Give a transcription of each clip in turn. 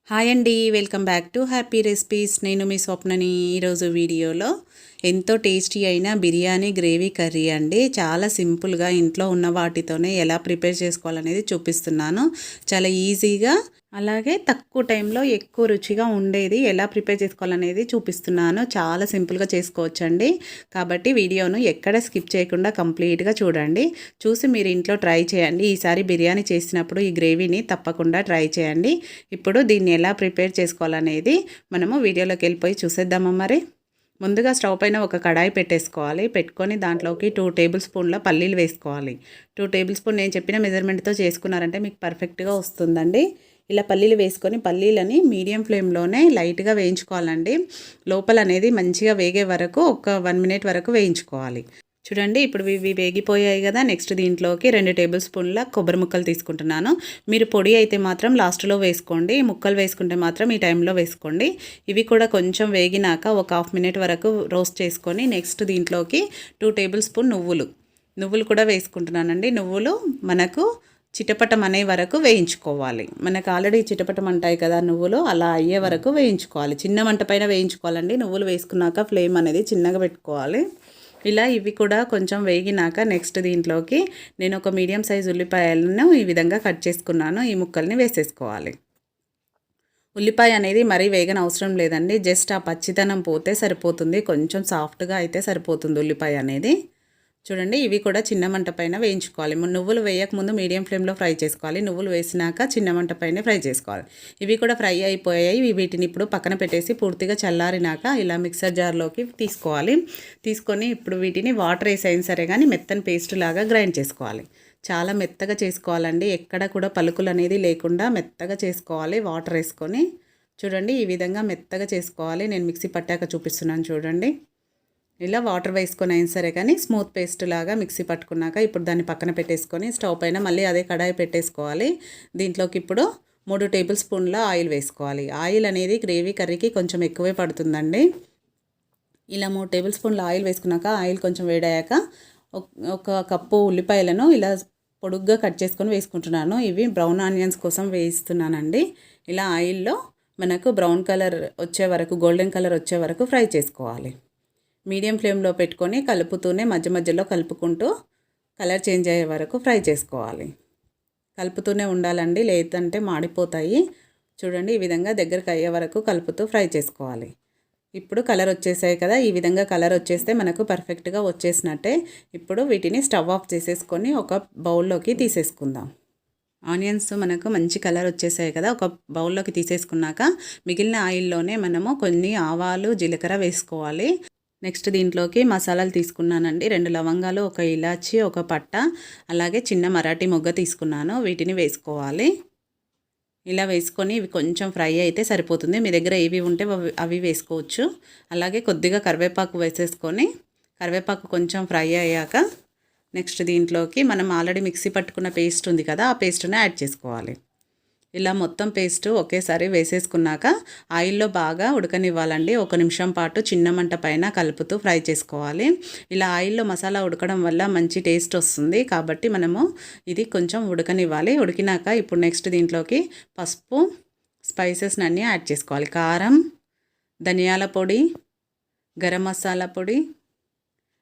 Hi అండి, welcome back to happy recipes. నేను మీ స్వప్నని. ఈరోజు వీడియోలో ఎంతో టేస్టీ అయిన బిర్యానీ గ్రేవీ కర్రీ అండి. చాలా సింపుల్గా ఇంట్లో ఉన్న వాటితోనే ఎలా ప్రిపేర్ చేసుకోవాలనేది చూపిస్తున్నాను. చాలా ఈజీగా అలాగే తక్కువ టైంలో ఎక్కువ రుచిగా ఉండేది ఎలా ప్రిపేర్ చేసుకోవాలనేది చూపిస్తున్నాను. చాలా సింపుల్గా చేసుకోవచ్చండి. కాబట్టి వీడియోను ఎక్కడ స్కిప్ చేయకుండా కంప్లీట్గా చూడండి. చూసి మీరు ఇంట్లో ట్రై చేయండి. ఈసారి బిర్యానీ చేసినప్పుడు ఈ గ్రేవీని తప్పకుండా ట్రై చేయండి. ఇప్పుడు దీన్ని ఎలా ప్రిపేర్ చేసుకోవాలనేది మనము వీడియోలోకి వెళ్ళిపోయి చూసేద్దామా. మరి ముందుగా స్టవ్ పైన ఒక కడాయి పెట్టేసుకోవాలి. పెట్టుకొని దాంట్లోకి 2 టేబుల్ స్పూన్ల పల్లీలు వేసుకోవాలి. 2 టేబుల్ స్పూన్ నేను చెప్పిన మెజర్మెంట్తో చేసుకున్నారంటే మీకు పర్ఫెక్ట్గా వస్తుందండి. ఇలా పల్లీలు వేసుకొని పల్లీలని మీడియం ఫ్లేమ్లోనే లైట్గా వేయించుకోవాలండి. లోపల అనేది మంచిగా వేగే వరకు ఒక 1 మినిట్ వరకు వేయించుకోవాలి. చూడండి, ఇప్పుడు ఇవి వేగిపోయాయి కదా. నెక్స్ట్ దీంట్లోకి 2 టేబుల్ స్పూన్ల కొబ్బరి ముక్కలు తీసుకుంటున్నాను. మీరు పొడి అయితే మాత్రం లాస్ట్లో వేసుకోండి, ముక్కలు వేసుకుంటే మాత్రం ఈ టైంలో వేసుకోండి. ఇవి కూడా కొంచెం వేగినాక ఒక 1/2 మినిట్ వరకు రోస్ట్ చేసుకొని నెక్స్ట్ దీంట్లోకి 2 టేబుల్ స్పూన్ నువ్వులు కూడా వేసుకుంటున్నానండి. నువ్వులు మనకు చిటపటం అనే వరకు వేయించుకోవాలి. మనకు ఆల్రెడీ చిటపటం అంటాయి కదా నువ్వులు, అలా అయ్యే వరకు వేయించుకోవాలి. చిన్న మంట పైన వేయించుకోవాలండి. నువ్వులు వేసుకున్నాక ఫ్లేమ్ అనేది చిన్నగా పెట్టుకోవాలి. ఇలా ఇవి కూడా కొంచెం వేగినాక నెక్స్ట్ దీంట్లోకి నేను ఒక మీడియం సైజ్ ఉల్లిపాయలను ఈ విధంగా కట్ చేసుకున్నాను. ఈ ముక్కల్ని వేసేసుకోవాలి. ఉల్లిపాయ అనేది మరీ వేగన అవసరం లేదండి. జస్ట్ ఆ పచ్చితనం పోతే సరిపోతుంది. కొంచెం సాఫ్ట్గా అయితే సరిపోతుంది ఉల్లిపాయ అనేది. చూడండి, ఇవి కూడా చిన్న మంట పైన వేయించుకోవాలి. నువ్వులు వేయకముందు మీడియం ఫ్లేమ్లో ఫ్రై చేసుకోవాలి. నువ్వులు వేసినాక చిన్న మంట పైన ఫ్రై చేసుకోవాలి. ఇవి కూడా ఫ్రై అయిపోయాయి. వీటిని ఇప్పుడు పక్కన పెట్టేసి పూర్తిగా చల్లారినాక ఇలా మిక్సర్ జార్లోకి తీసుకోవాలి. తీసుకొని ఇప్పుడు వీటిని వాటర్ వేసి అయినా సరే కానీ మెత్తని పేస్ట్ లాగా గ్రైండ్ చేసుకోవాలి. చాలా మెత్తగా చేసుకోవాలండి. ఎక్కడ కూడా పలుకులు అనేది లేకుండా మెత్తగా చేసుకోవాలి వాటర్ వేసుకొని. చూడండి, ఈ విధంగా మెత్తగా చేసుకోవాలి. నేను మిక్సీ పట్టాక చూపిస్తున్నాను చూడండి. ఇలా వాటర్ వేసుకొని అయినా సరే కానీ స్మూత్ పేస్ట్ లాగా మిక్సీ పట్టుకున్నాక ఇప్పుడు దాన్ని పక్కన పెట్టేసుకొని స్టవ్ పైన మళ్ళీ అదే కడాయి పెట్టేసుకోవాలి. దీంట్లోకి ఇప్పుడు 3 టేబుల్ స్పూన్ల ఆయిల్ వేసుకోవాలి. ఆయిల్ అనేది గ్రేవీ కర్రీకి కొంచెం ఎక్కువే పడుతుందండి. ఇలా 3 టేబుల్ స్పూన్ల ఆయిల్ వేసుకున్నాక ఆయిల్ కొంచెం వేడయ్యాక ఒక కప్పు ఉల్లిపాయలను ఇలా పొడుగ్గా కట్ చేసుకొని వేసుకుంటున్నాను. ఇవి బ్రౌన్ ఆనియన్స్ కోసం వేయిస్తున్నానండి. ఇలా ఆయిల్లో మనకు బ్రౌన్ కలర్ వచ్చే వరకు, గోల్డెన్ కలర్ వచ్చే వరకు ఫ్రై చేసుకోవాలి. మీడియం ఫ్లేమ్లో పెట్టుకొని కలుపుతూనే మధ్య మధ్యలో కలుపుకుంటూ కలర్ చేంజ్ అయ్యే వరకు ఫ్రై చేసుకోవాలి. కలుపుతూనే ఉండాలండి, లేదంటే మాడిపోతాయి. చూడండి, ఈ విధంగా దగ్గరకు అయ్యే వరకు కలుపుతూ ఫ్రై చేసుకోవాలి. ఇప్పుడు కలర్ వచ్చేసాయి కదా. ఈ విధంగా కలర్ వచ్చేస్తే మనకు పర్ఫెక్ట్గా వచ్చేసినట్టే. ఇప్పుడు వీటిని స్టవ్ ఆఫ్ చేసేసుకొని ఒక బౌల్లోకి తీసేసుకుందాం. ఆనియన్స్ మనకు మంచి కలర్ వచ్చేసాయి కదా. ఒక బౌల్లోకి తీసేసుకున్నాక మిగిలిన ఆయిల్లోనే మనము కొన్ని ఆవాలు, జీలకర్ర వేసుకోవాలి. నెక్స్ట్ దీంట్లోకి మసాలాలు తీసుకున్నానండి. 2 లవంగాలు, ఒక ఇలాచి, ఒక పట్ట, అలాగే చిన్న మరాఠీ మొగ్గ తీసుకున్నాను. వీటిని వేసుకోవాలి. ఇలా వేసుకొని ఇవి కొంచెం ఫ్రై అయితే సరిపోతుంది. మీ దగ్గర ఏవి ఉంటే అవి వేసుకోవచ్చు. అలాగే కొద్దిగా కరివేపాకు వేసేసుకొని కరివేపాకు కొంచెం ఫ్రై అయ్యాక నెక్స్ట్ దీంట్లోకి మనం ఆల్రెడీ మిక్సీ పట్టుకున్న పేస్ట్ ఉంది కదా, ఆ పేస్ట్ని యాడ్ చేసుకోవాలి. ఇలా మొత్తం పేస్ట్ ఒకేసారి వేసేసుకున్నాక ఆయిల్లో బాగా ఉడకనివ్వాలండి. 1 నిమిషం పాటు చిన్న మంట పైన కలుపుతూ ఫ్రై చేసుకోవాలి. ఇలా ఆయిల్లో మసాలా ఉడకడం వల్ల మంచి టేస్ట్ వస్తుంది. కాబట్టి మనము ఇది కొంచెం ఉడకనివ్వాలి. ఉడికినాక ఇప్పుడు నెక్స్ట్ దీంట్లోకి పసుపు, స్పైసెస్ అన్నీ యాడ్ చేసుకోవాలి. కారం, ధనియాల పొడి, గరం మసాలా పొడి,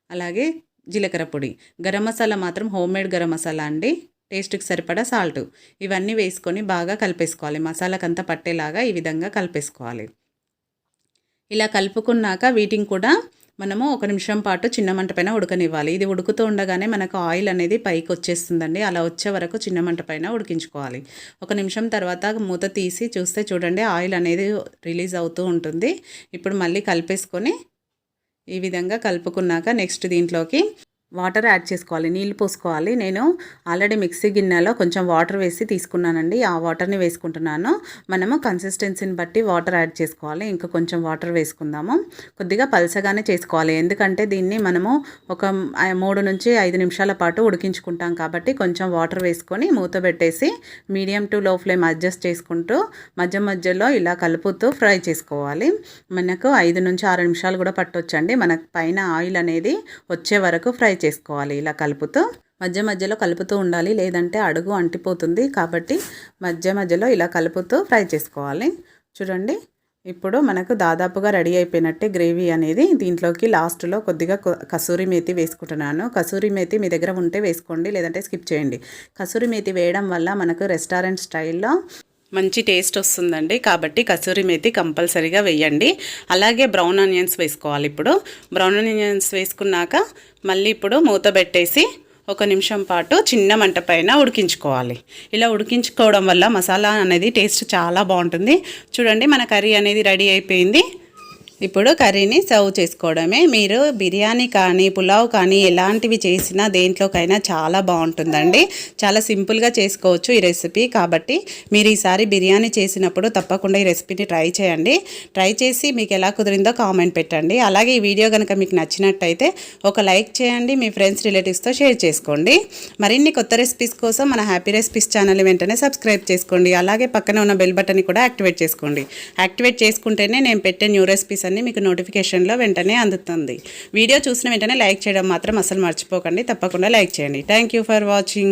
అలాగే జీలకర్ర పొడి. గరం మసాలా మాత్రం హోమ్మేడ్ గరం మసాలా అండి. టేస్ట్కి సరిపడా సాల్ట్, ఇవన్నీ వేసుకొని బాగా కలిపేసుకోవాలి. మసాలాకంతా పట్టేలాగా ఈ విధంగా కలిపేసుకోవాలి. ఇలా కలుపుకున్నాక వీటిని కూడా మనము 1 నిమిషం పాటు చిన్న మంట పైన ఉడకనివ్వాలి. ఇది ఉడుకుతూ ఉండగానే మనకు ఆయిల్ అనేది పైకి వచ్చేస్తుందండి. అలా వచ్చే వరకు చిన్న మంట పైన ఉడికించుకోవాలి. 1 నిమిషం తర్వాత మూత తీసి చూస్తే చూడండి ఆయిల్ అనేది రిలీజ్ అవుతూ ఉంటుంది. ఇప్పుడు మళ్ళీ కలిపేసుకొని ఈ విధంగా కలుపుకున్నాక నెక్స్ట్ దీంట్లోకి వాటర్ యాడ్ చేసుకోవాలి. నీళ్ళు పోసుకోవాలి. నేను ఆల్రెడీ మిక్సీ గిన్నెలో కొంచెం వాటర్ వేసి తీసుకున్నానండి. ఆ వాటర్ని వేసుకుంటున్నాను. మనము కన్సిస్టెన్సీని బట్టి వాటర్ యాడ్ చేసుకోవాలి. ఇంకా కొంచెం వాటర్ వేసుకుందాము. కొద్దిగా పలసగానే చేసుకోవాలి. ఎందుకంటే దీన్ని మనము ఒక 3 నుంచి 5 నిమిషాల పాటు ఉడికించుకుంటాం కాబట్టి కొంచెం వాటర్ వేసుకొని మూత పెట్టేసి మీడియం టు లో ఫ్లేమ్ అడ్జస్ట్ చేసుకుంటూ మధ్య మధ్యలో ఇలా కలుపుతూ ఫ్రై చేసుకోవాలి. మనకు 5 నుంచి 6 నిమిషాలు కూడా పట్టొచ్చండి. మనకు పైన ఆయిల్ అనేది వచ్చే వరకు ఫ్రై చేసుకోవాలి. ఇలా కలుపుతూ మధ్య మధ్యలో కలుపుతూ ఉండాలి, లేదంటే అడుగు అంటిపోతుంది. కాబట్టి మధ్య మధ్యలో ఇలా కలుపుతూ ఫ్రై చేసుకోవాలి. చూడండి, ఇప్పుడు మనకు దాదాపుగా రెడీ అయిపోయినట్టే గ్రేవీ అనేది. దీంట్లోకి లాస్ట్లో కొద్దిగా కసూరి మేతి వేసుకుంటున్నాను. కసూరి మేతి మీ దగ్గర ఉంటే వేసుకోండి, లేదంటే స్కిప్ చేయండి. కసూరి మేతి వేయడం వల్ల మనకు రెస్టారెంట్ స్టైల్లో మంచి టేస్ట్ వస్తుందండి. కాబట్టి కసూరి మేతి కంపల్సరీగా వేయండి. అలాగే బ్రౌన్ ఆనియన్స్ వేసుకోవాలి. ఇప్పుడు బ్రౌన్ ఆనియన్స్ వేసుకున్నాక మళ్ళీ ఇప్పుడు మూత పెట్టేసి 1 నిమిషం పాటు చిన్న మంట పైన ఉడికించుకోవాలి. ఇలా ఉడికించుకోవడం వల్ల మసాలా అనేది టేస్ట్ చాలా బాగుంటుంది. చూడండి, మన కర్రీ అనేది రెడీ అయిపోయింది. ఇప్పుడు కర్రీని సర్వ్ చేసుకోవడమే. మీరు బిర్యానీ కానీ పులావ్ కానీ ఎలాంటివి చేసినా దేంట్లోకైనా చాలా బాగుంటుందండి. చాలా సింపుల్గా చేసుకోవచ్చు ఈ రెసిపీ. కాబట్టి మీరు ఈసారి బిర్యానీ చేసినప్పుడు తప్పకుండా ఈ రెసిపీని ట్రై చేయండి. ట్రై చేసి మీకు ఎలా కుదిరిందో కామెంట్ పెట్టండి. అలాగే ఈ వీడియో కనుక మీకు నచ్చినట్టయితే ఒక లైక్ చేయండి, మీ ఫ్రెండ్స్ రిలేటివ్స్తో షేర్ చేసుకోండి. మరిన్ని కొత్త రెసిపీస్ కోసం మన హ్యాపీ రెసిపీస్ ఛానల్ వెంటనే సబ్స్క్రైబ్ చేసుకోండి. అలాగే పక్కన ఉన్న బెల్ బటన్ని కూడా యాక్టివేట్ చేసుకోండి. యాక్టివేట్ చేసుకుంటేనే నేను పెట్టే న్యూ రెసిపీస్ అన్ని మీకు నోటిఫికేషన్లో వెంటనే అందుతుంది. వీడియో చూసిన వెంటనే లైక్ చేయడం మాత్రం అసలు మర్చిపోకండి. తప్పకుండా లైక్ చేయండి. Thank you for watching.